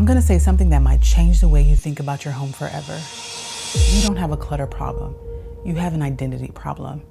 I'm gonna say something that might change the way you think about your home forever. You don't have a clutter problem. You have an identity problem.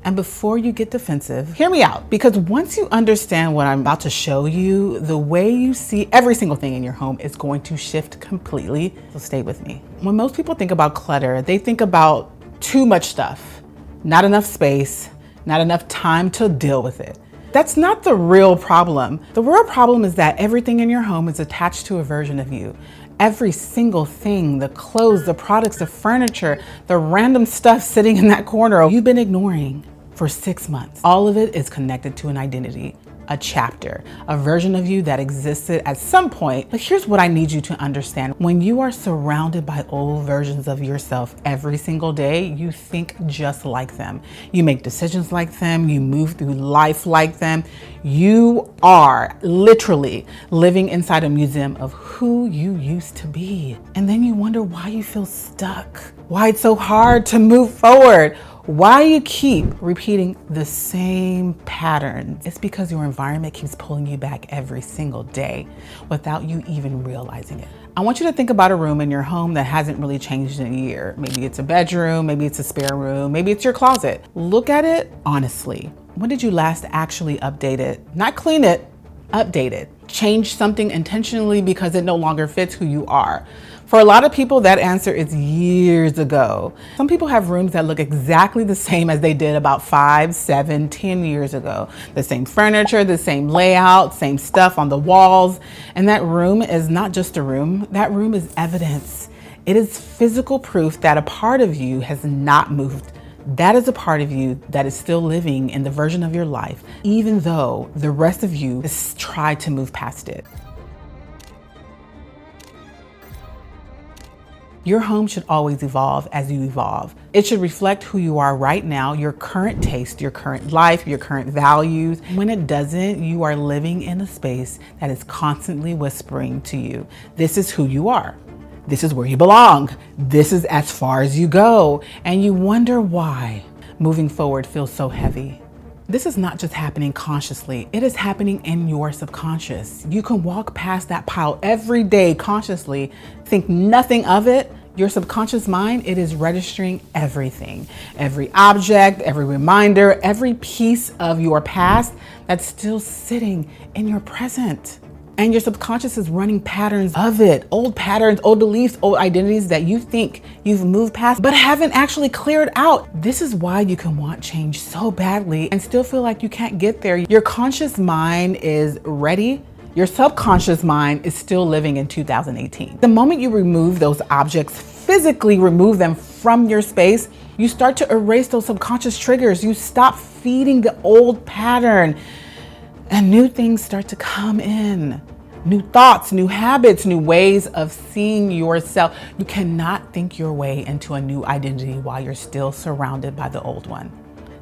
And before you get defensive, hear me out, because once you understand what I'm about to show you, the way you see every single thing in your home is going to shift completely. So stay with me. When most people think about clutter, they think about too much stuff, not enough space, not enough time to deal with it. That's not the real problem. The real problem is that everything in your home is attached to a version of you. Every single thing, the clothes, the products, the furniture, the random stuff sitting in that corner you've been ignoring for 6 months. All of it is connected to an identity, a chapter, a version of you that existed at some point. But here's what I need you to understand. When you are surrounded by old versions of yourself every single day, you think just like them. You make decisions like them. You move through life like them. You are literally living inside a museum of who you used to be. And then you wonder why you feel stuck, why it's so hard to move forward, why you keep repeating the same patterns. It's because your environment keeps pulling you back every single day without you even realizing it. I want you to think about a room in your home that hasn't really changed in a year. Maybe it's a bedroom, maybe it's a spare room, maybe it's your closet. Look at it honestly. When did you last actually update it? Not clean it, update it. Change something intentionally because it no longer fits who you are. For a lot of people, that answer is years ago. Some people have rooms that look exactly the same as they did about 5, 7, 10 years ago. The same furniture, the same layout, same stuff on the walls. And that room is not just a room, that room is evidence. It is physical proof that a part of you has not moved. That is a part of you that is still living in the version of your life, even though the rest of you has tried to move past it. Your home should always evolve as you evolve. It should reflect who you are right now, your current taste, your current life, your current values. When it doesn't, you are living in a space that is constantly whispering to you, this is who you are. This is where you belong. This is as far as you go. And you wonder why moving forward feels so heavy. This is not just happening consciously, it is happening in your subconscious. You can walk past that pile every day consciously, think nothing of it. Your subconscious mind, it is registering everything. Every object, every reminder, every piece of your past that's still sitting in your present. And your subconscious is running patterns of it, old patterns, old beliefs, old identities that you think you've moved past, but haven't actually cleared out. This is why you can want change so badly and still feel like you can't get there. Your conscious mind is ready. Your subconscious mind is still living in 2018. The moment you remove those objects, physically remove them from your space, you start to erase those subconscious triggers. You stop feeding the old pattern. And new things start to come in. New thoughts, new habits, new ways of seeing yourself. You cannot think your way into a new identity while you're still surrounded by the old one.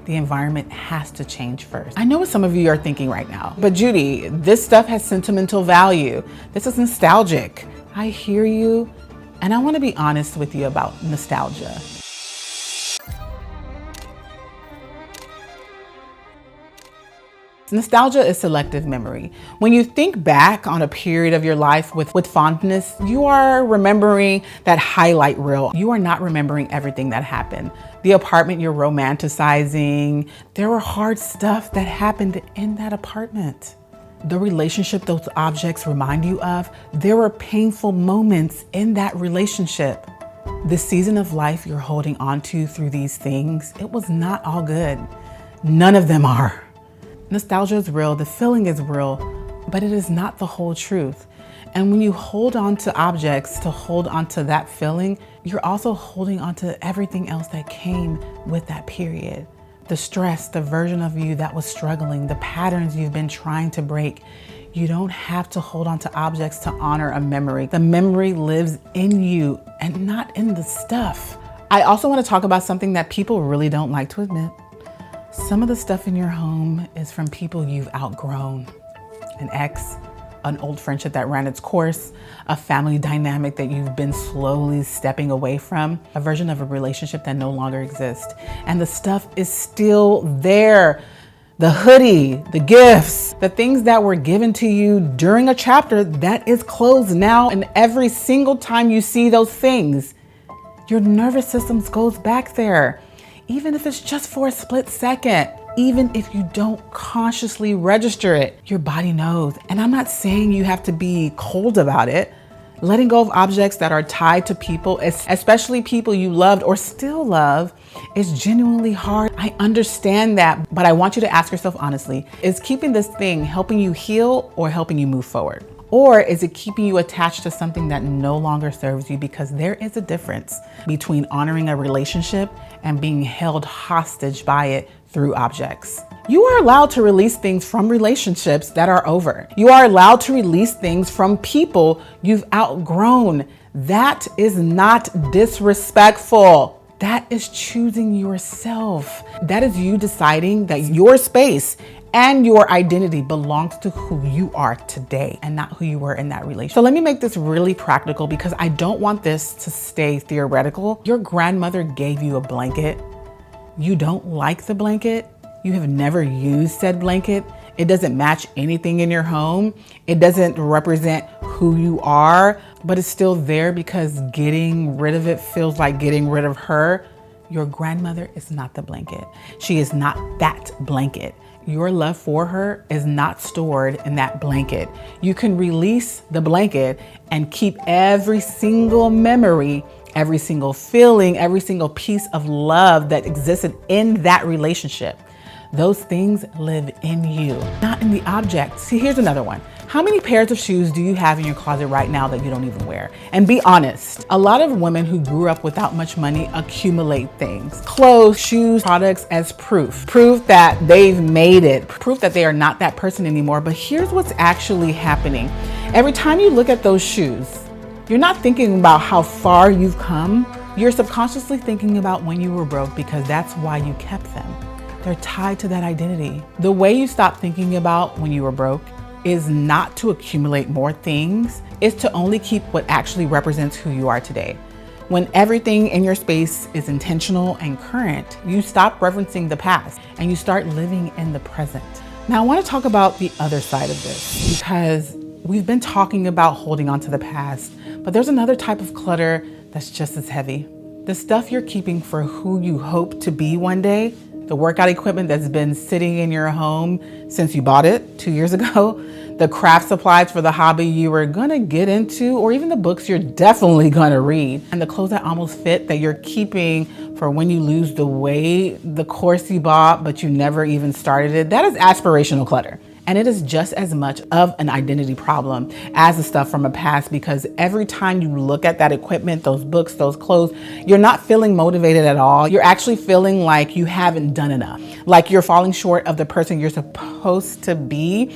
The environment has to change first. I know what some of you are thinking right now, but Judy, this stuff has sentimental value. This is nostalgic. I hear you, and I want to be honest with you about nostalgia. Nostalgia is selective memory. When you think back on a period of your life with fondness, you are remembering that highlight reel. You are not remembering everything that happened. The apartment you're romanticizing, there were hard stuff that happened in that apartment. The relationship those objects remind you of, there were painful moments in that relationship. The season of life you're holding on to through these things, it was not all good. None of them are. Nostalgia is real, the feeling is real, but it is not the whole truth. And when you hold on to objects to hold on to that feeling, you're also holding on to everything else that came with that period. The stress, the version of you that was struggling, the patterns you've been trying to break. You don't have to hold on to objects to honor a memory. The memory lives in you and not in the stuff. I also want to talk about something that people really don't like to admit. Some of the stuff in your home is from people you've outgrown. An ex, an old friendship that ran its course, a family dynamic that you've been slowly stepping away from, a version of a relationship that no longer exists. And the stuff is still there. the hoodie, the gifts, the things that were given to you during a chapter that is closed now. And every single time you see those things, your nervous system goes back there, even if it's just for a split second. Even if you don't consciously register it, your body knows. And I'm not saying you have to be cold about it. Letting go of objects that are tied to people, especially people you loved or still love, is genuinely hard. I understand that, but I want you to ask yourself honestly, is keeping this thing helping you heal or helping you move forward? Or is it keeping you attached to something that no longer serves you? Because there is a difference between honoring a relationship and being held hostage by it through objects. You are allowed to release things from relationships that are over. You are allowed to release things from people you've outgrown. That is not disrespectful. That is choosing yourself. That is you deciding that your space and your identity belongs to who you are today and not who you were in that relationship. So let me make this really practical because I don't want this to stay theoretical. Your grandmother gave you a blanket. You don't like the blanket. You have never used said blanket. It doesn't match anything in your home. It doesn't represent who you are, but it's still there because getting rid of it feels like getting rid of her. Your grandmother is not the blanket. She is not that blanket. Your love for her is not stored in that blanket. You can release the blanket and keep every single memory, every single feeling, every single piece of love that existed in that relationship. Those things live in you, not in the object. See, here's another one. How many pairs of shoes do you have in your closet right now that you don't even wear? And be honest, a lot of women who grew up without much money accumulate things. Clothes, shoes, products as proof. Proof that they've made it. Proof that they are not that person anymore. But here's what's actually happening. Every time you look at those shoes, you're not thinking about how far you've come. You're subconsciously thinking about when you were broke because that's why you kept them. They're tied to that identity. The way you stop thinking about when you were broke is not to accumulate more things. It's to only keep what actually represents who you are today. When everything in your space is intentional and current, you stop referencing the past and you start living in the present. Now, I want to talk about the other side of this because we've been talking about holding on to the past, but there's another type of clutter that's just as heavy. The stuff you're keeping for who you hope to be one day, the workout equipment that's been sitting in your home since you bought it 2 years ago, the craft supplies for the hobby you were gonna get into, or even the books you're definitely gonna read, and the clothes that almost fit that you're keeping for when you lose the weight, the course you bought but you never even started it. That is aspirational clutter. And it is just as much of an identity problem as the stuff from a past, because every time you look at that equipment, those books, those clothes, you're not feeling motivated at all. You're actually feeling like you haven't done enough, like you're falling short of the person you're supposed to be.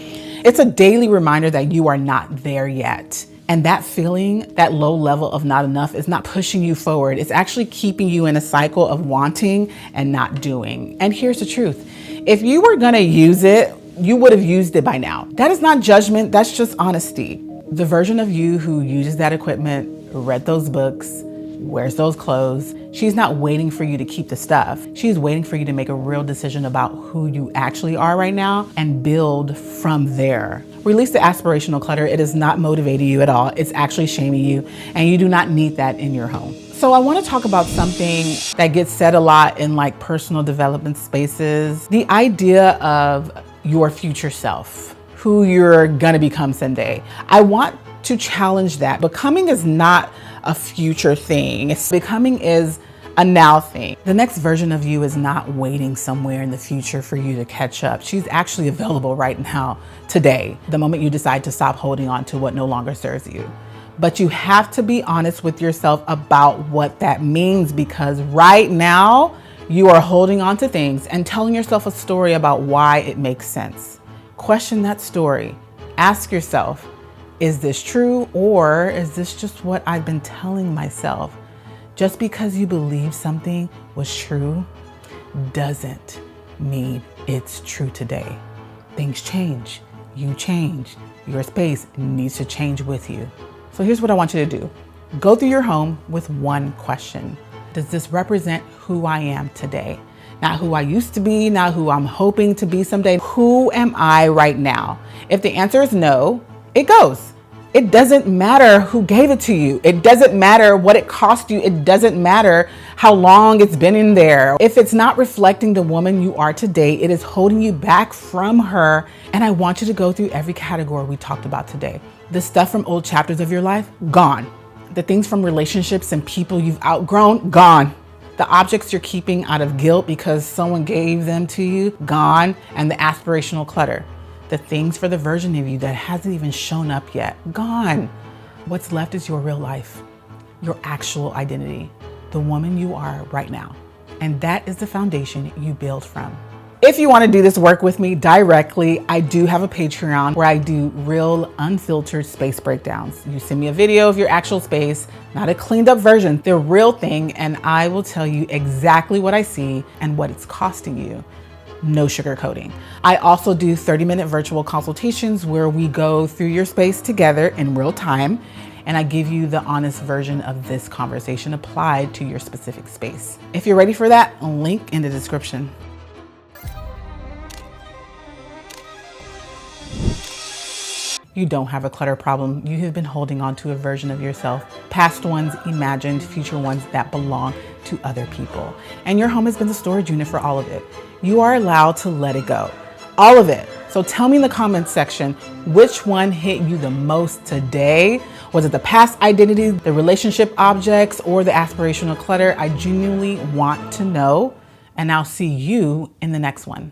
It's a daily reminder that you are not there yet. And that feeling, that low level of not enough, is not pushing you forward. It's actually keeping you in a cycle of wanting and not doing. And here's the truth. If you were gonna use it, you would have used it by now. That is not judgment, that's just honesty. The version of you who uses that equipment, read those books, wears those clothes, she's not waiting for you to keep the stuff. She's waiting for you to make a real decision about who you actually are right now and build from there. Release the aspirational clutter. It is not motivating you at all. It's actually shaming you, and you do not need that in your home. So I want to talk about something that gets said a lot in like personal development spaces. The idea of your future self, who you're gonna become someday. I want to challenge that. Becoming is not a future thing. Becoming is a now thing. The next version of you is not waiting somewhere in the future for you to catch up. She's actually available right now, today, the moment you decide to stop holding on to what no longer serves you. But you have to be honest with yourself about what that means, because right now, you are holding on to things and telling yourself a story about why it makes sense. Question that story. Ask yourself, is this true, or is this just what I've been telling myself? Just because you believe something was true doesn't mean it's true today. Things change. You change. Your space needs to change with you. So here's what I want you to do. Go through your home with one question. Does this represent who I am today? not who I used to be, not who I'm hoping to be someday. Who am I right now? If the answer is no, it goes. It doesn't matter who gave it to you. It doesn't matter what it cost you. It doesn't matter how long it's been in there. If it's not reflecting the woman you are today, it is holding you back from her. And I want you to go through every category we talked about today. The stuff from old chapters of your life, gone. The things from relationships and people you've outgrown, gone. The objects you're keeping out of guilt because someone gave them to you, gone. And the aspirational clutter. The things for the version of you that hasn't even shown up yet, gone. What's left is your real life, your actual identity, the woman you are right now. And that is the foundation you build from. If you want to do this work with me directly, I do have a Patreon where I do real unfiltered space breakdowns. You send me a video of your actual space, not a cleaned up version, the real thing, and I will tell you exactly what I see and what it's costing you. No sugarcoating. I also do 30-minute virtual consultations where we go through your space together in real time, and I give you the honest version of this conversation applied to your specific space. If you're ready for that, link in the description. You don't have a clutter problem. You have been holding on to a version of yourself, past ones imagined, future ones that belong to other people. And your home has been the storage unit for all of it. You are allowed to let it go, all of it. So tell me in the comments section, which one hit you the most today? Was it the past identity, the relationship objects, or the aspirational clutter? I genuinely want to know, and I'll see you in the next one.